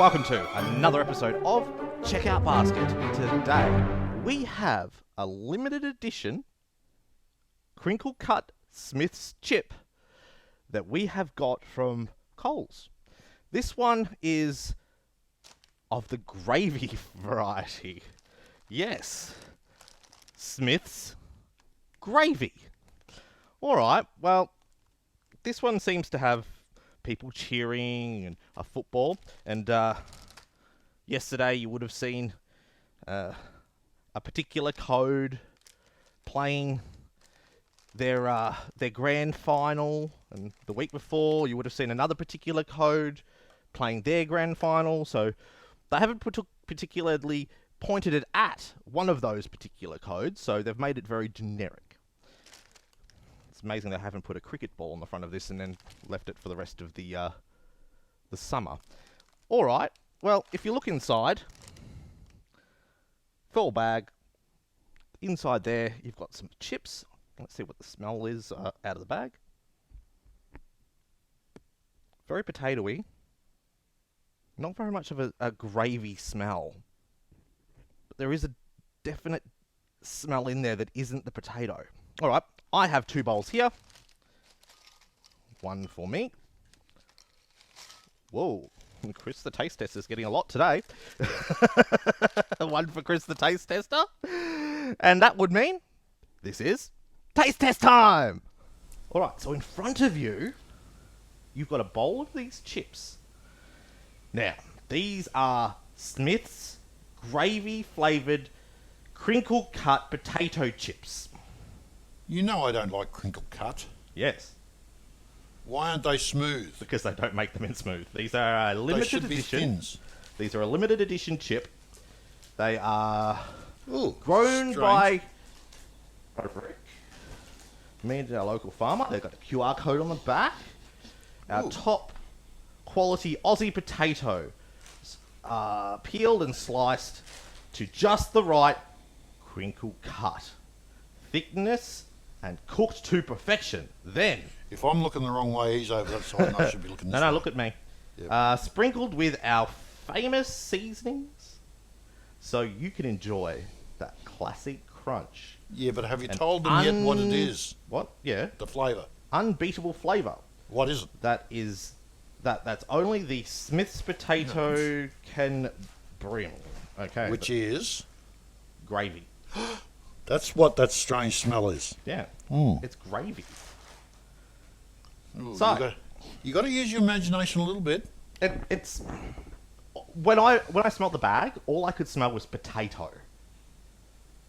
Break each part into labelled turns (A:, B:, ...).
A: welcome to another episode of Checkout Basket. Today, we have a limited edition Crinkle Cut Smith's chip that we have got from Coles. This one is of the gravy variety. Yes, Smith's gravy. Alright, well, this one seems to have people cheering and a football. And yesterday you would have seen a particular code playing their grand final, and the week before you would have seen another particular code playing their grand final. So they haven't particularly pointed it at one of those particular codes, so they've made it very generic. It's amazing they haven't put a cricket ball on the front of this and then left it for the rest of the summer. Alright, well, if you look inside, full bag, inside there you've got some chips. Let's see what the smell is out of the bag. Very potatoey. Not very much of a gravy smell. But there is a definite smell in there that isn't the potato. Alright, I have 2 bowls here. One for me. Whoa, Chris the taste tester is getting a lot today. One for Chris the taste tester. And that would mean this is taste test time. Alright, so in front of you, you've got a bowl of these chips. Now, these are Smith's gravy flavoured crinkle cut potato chips.
B: You know I don't like crinkle cut.
A: Yes.
B: Why aren't they smooth?
A: Because they don't make them in smooth. These are a limited
B: They should
A: edition.
B: be thins.
A: These are a limited edition chip. They are
B: Ooh,
A: grown
B: strange.
A: by me and our local farmer. They've got a QR code on the back. Our
B: Ooh.
A: top quality Aussie potato, peeled and sliced to just the right crinkle cut, thickness, and cooked to perfection. Then,
B: If I'm looking the wrong way, he's over that side and I should be looking this
A: no,
B: way.
A: look at me.
B: Yep.
A: Sprinkled with our famous seasonings, so you can enjoy that classic crunch.
B: Yeah, but have you told them yet what it is?
A: What? Yeah.
B: The flavour.
A: Unbeatable flavour.
B: What is it?
A: That's only the Smith's potato can bring. Okay.
B: Which is?
A: Gravy.
B: That's what that strange smell is.
A: Yeah.
B: Mm.
A: It's gravy.
B: Ooh,
A: So-
B: you got to use your imagination a little bit.
A: It's when I smelt the bag, all I could smell was potato.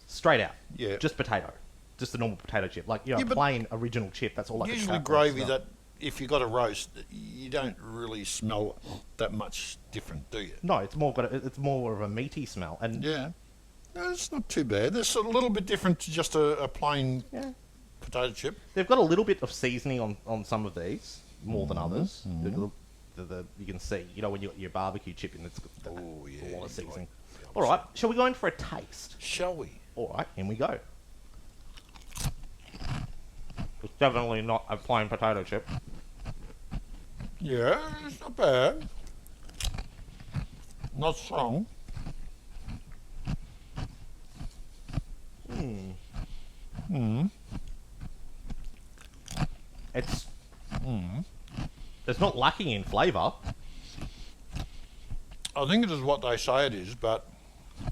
A: Straight out.
B: Yeah.
A: Just potato. Just a normal potato chip. Like,
B: Yeah,
A: a
B: but
A: plain original chip. That's all I could
B: Usually
A: smell.
B: gravy, that if you got a roast, you don't really smell that much different, do you?
A: No, it's more of a meaty smell. And
B: Yeah. No, it's not too bad. It's a little bit different to just a plain
A: yeah.
B: potato chip.
A: They've got a little bit of seasoning on some of these, more than others.
B: Mm-hmm.
A: You can see, when you got your barbecue chip in, it's got
B: Oh, yeah,
A: a lot of
B: you
A: seasoning.
B: like-
A: All right, shall we go in for a taste?
B: Shall we?
A: All right, in we go. It's definitely not a plain potato chip.
B: Yeah, it's not bad. Not strong.
A: It's not lacking in flavour.
B: I think it is what they say it is, but
A: You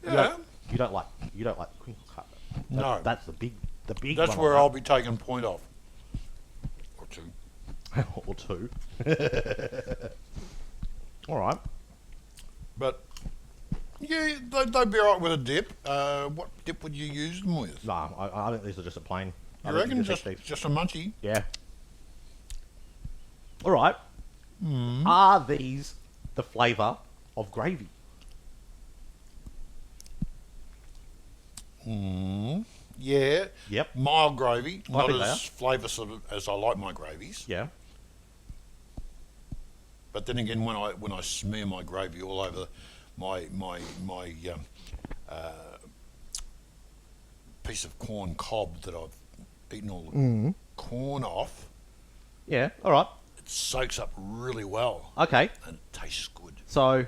B: yeah,
A: don't, you don't like the crinkle cut.
B: No.
A: That's the big
B: that's
A: one
B: where
A: on
B: I'll be taking point off. Or two.
A: that. Or 2. All right.
B: But yeah, they'd be alright with a dip. What dip would you use them with?
A: No, I think these are just a plain. I
B: You
A: think
B: reckon
A: just these.
B: just a munchie?
A: Yeah. All right. Are these the flavour of gravy?
B: Yeah.
A: Yep.
B: Mild gravy, not
A: think they
B: as flavoursome as I like my gravies.
A: Yeah.
B: But then again, when I smear my gravy all over my piece of corn cob that I've eaten all the corn off,
A: Yeah. All right.
B: it soaks up really well
A: Okay.
B: and it tastes good.
A: So,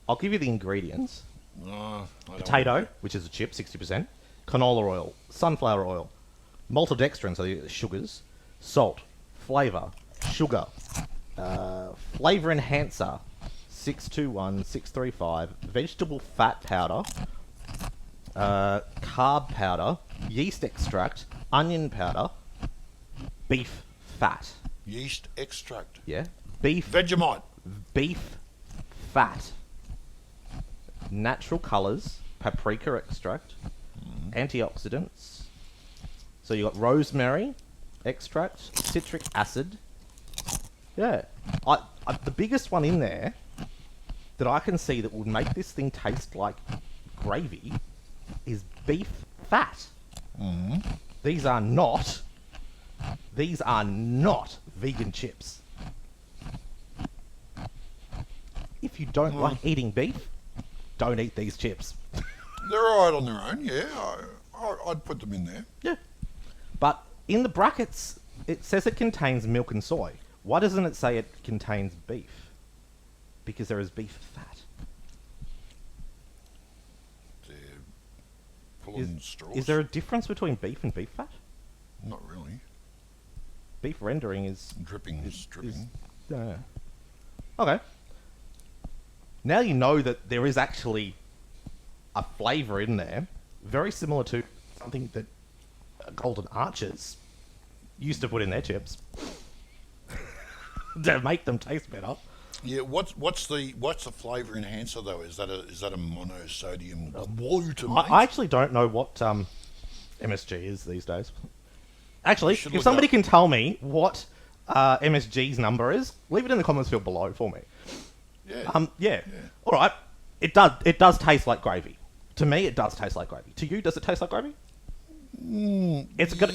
A: I'll give you the ingredients.
B: No, I don't
A: Potato,
B: want
A: which is a chip, 60%. Canola oil, sunflower oil, maltodextrin, so the sugars, salt, flavour, sugar, flavour enhancer, 621635, vegetable fat powder, carb powder, yeast extract, onion powder, beef fat.
B: yeast extract.
A: Yeah? Beef
B: Vegemite.
A: fat. Natural colours, paprika extract, antioxidants. So you got rosemary extract, citric acid. Yeah. The biggest one in there that I can see that would make this thing taste like gravy is beef fat. These are not vegan chips. If you don't like eating beef, don't eat these chips.
B: They're alright on their own, yeah. I'd put them in there.
A: Yeah. But in the brackets, it says it contains milk and soy. Why doesn't it say it contains beef? Because there is beef fat.
B: They're pulling straws.
A: Is there a difference between beef and beef fat?
B: Not really.
A: Beef rendering is...
B: Dripping.
A: Yeah. Okay. Now you know that there is actually a flavour in there, very similar to something that Golden Arches used to put in their chips to make them taste better.
B: Yeah, what's the flavour enhancer though? Is that a monosodium glutamate?
A: I actually don't know what MSG is these days. Actually,
B: should
A: if
B: look
A: somebody
B: up.
A: can tell me what MSG's number is, leave it in the comments field below for me.
B: Yeah.
A: Yeah. All right. It does taste like gravy. To me, it does taste like gravy. To you, does it taste like gravy? It's good.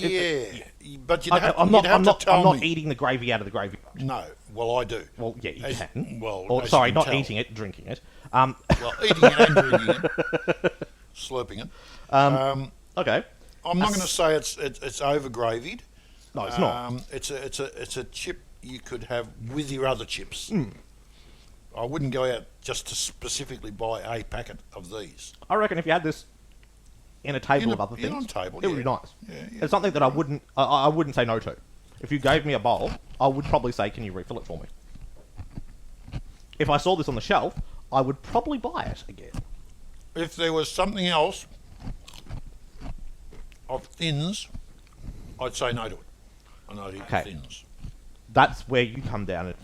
B: But you'd have,
A: I'm
B: you'd have
A: not
B: to tell
A: I'm not
B: me.
A: eating the gravy out of the gravy.
B: No, well I do.
A: Well, yeah, you can.
B: Well,
A: Or,
B: as
A: sorry,
B: you can
A: not
B: tell.
A: eating it, drinking it.
B: Well, eating it and drinking it, slurping it.
A: Okay.
B: I'm not going to say it's over gravied.
A: No, it's not.
B: It's a chip you could have with your other chips.
A: Hmm.
B: I wouldn't go out just to specifically buy a packet of these.
A: I reckon if you had this in a table of other
B: in
A: things,
B: a table,
A: it would be
B: yeah.
A: nice.
B: Yeah.
A: It's something that I wouldn't say no to. If you gave me a bowl, I would probably say, "Can you refill it for me?" If I saw this on the shelf, I would probably buy it again.
B: If there was something else of thins, I'd say no to it. And I'd eat
A: Okay.
B: thins.
A: That's where you come down, and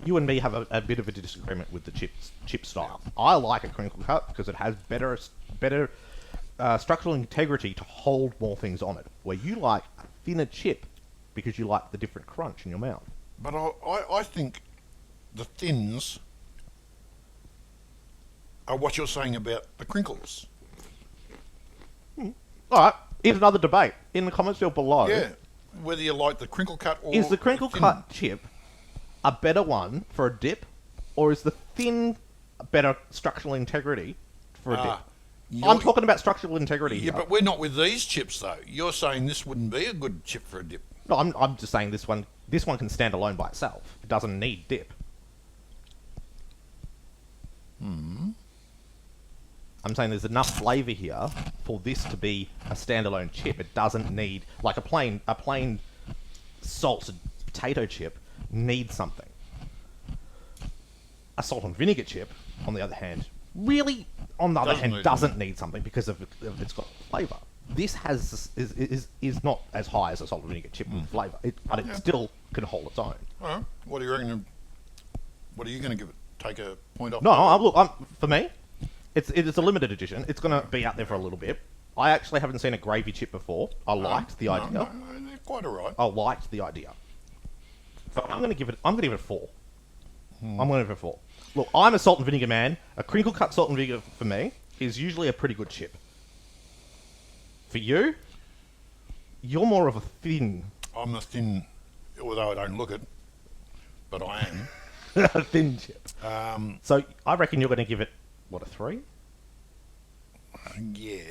A: you and me have a bit of a disagreement with the chip style. I like a crinkle cut because it has better structural integrity to hold more things on it. Where you like a thinner chip because you like the different crunch in your mouth.
B: But I think the thins are what you're saying about the crinkles.
A: All right, here's another debate in the comments field below.
B: Yeah. Whether you like the crinkle cut or
A: Is the crinkle
B: thin.
A: cut chip a better one for a dip, or is the thin better structural integrity for a dip? I'm talking about structural integrity
B: Yeah,
A: here.
B: but we're not with these chips though. You're saying this wouldn't be a good chip for a dip.
A: No, I'm just saying this one can stand alone by itself. It doesn't need dip. I'm saying there's enough flavour here for this to be a standalone chip. It doesn't need like a plain salted potato chip needs something. A salt and vinegar chip, on the other hand, really, on the other hand, doesn't need something because of it's got flavour. This is not as high as a salt and vinegar chip with flavour, but it still can hold its own.
B: All right. What do you reckon? What are you going to give it? Take a point off?
A: No, for me, it's a limited edition. It's going to be out there for a little bit. I actually haven't seen a gravy chip before. I liked the idea.
B: No, they're quite alright.
A: I liked the idea. But I'm going to give it a 4. I'm going to give it a 4. Look, I'm a salt and vinegar man. A crinkle cut salt and vinegar for me is usually a pretty good chip. For you, you're more of a thin.
B: I'm a thin, although I don't look it, but I am.
A: a thin chip. So I reckon you're going to give it, what, a 3?
B: Yeah.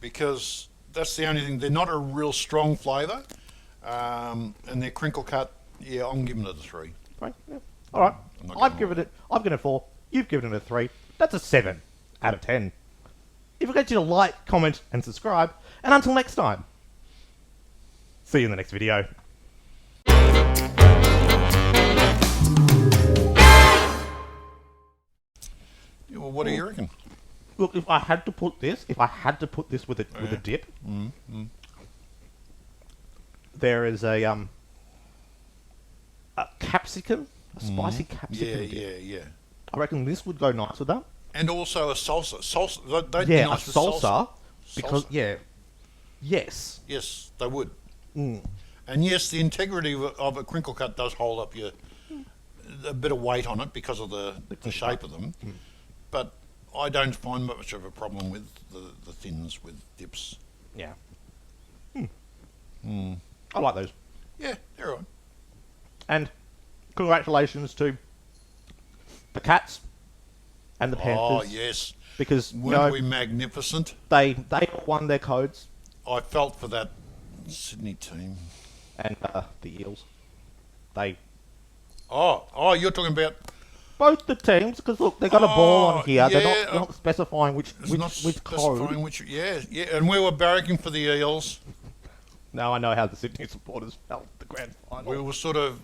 B: Because that's the only thing. They're not a real strong flavour. And they're crinkle cut. Yeah, I'm giving it a 3.
A: Right? Yeah. All right.
B: I'm not
A: I've
B: gonna
A: given
B: lie.
A: it. I've given it a 4. You've given it a 3. That's a 7 out of 10. If we get you to like, comment, and subscribe, and until next time, see you in the next video.
B: Yeah, well, what do you reckon?
A: Look, if I had to put this with a dip, there is a capsicum, a spicy capsicum dip.
B: Yeah.
A: I reckon this would go nice with that.
B: And also a salsa. Salsa. They'd be
A: Yeah,
B: nice
A: a
B: with
A: salsa, because
B: Salsa.
A: yes,
B: Yes, they would.
A: Mm.
B: And yes, the integrity of a crinkle cut does hold up a bit of weight on it because of the shape of them. But I don't find much of a problem with the thins with dips.
A: yeah. I like those.
B: Yeah, they're all right.
A: And congratulations to the Cats and the Panthers.
B: Oh, yes.
A: Because
B: Weren't we magnificent?
A: they won their codes,
B: I felt for that Sydney team.
A: and the Eels. They
B: Oh, you're talking about...
A: both the teams, because look, they got a ball on here. They're
B: yeah,
A: not specifying which
B: It's not
A: which code.
B: specifying which... Yeah, and we were barracking for the Eels.
A: Now I know how the Sydney supporters felt at the grand final.
B: We were sort of,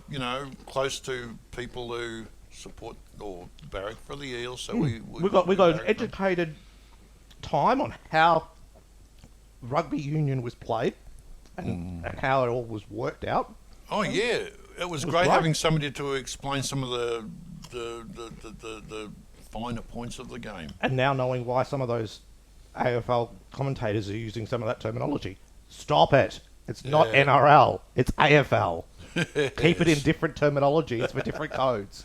B: close to people who support or barrack for the Eels, so we
A: got an
B: barracked them.
A: educated time on how rugby union was played and how it all was worked out.
B: Oh yeah, it was great having somebody to explain some of the finer points of the game.
A: And now knowing why some of those AFL commentators are using some of that terminology. Stop it. It's not
B: Yeah.
A: NRL. It's AFL. Keep it in different terminologies for different codes.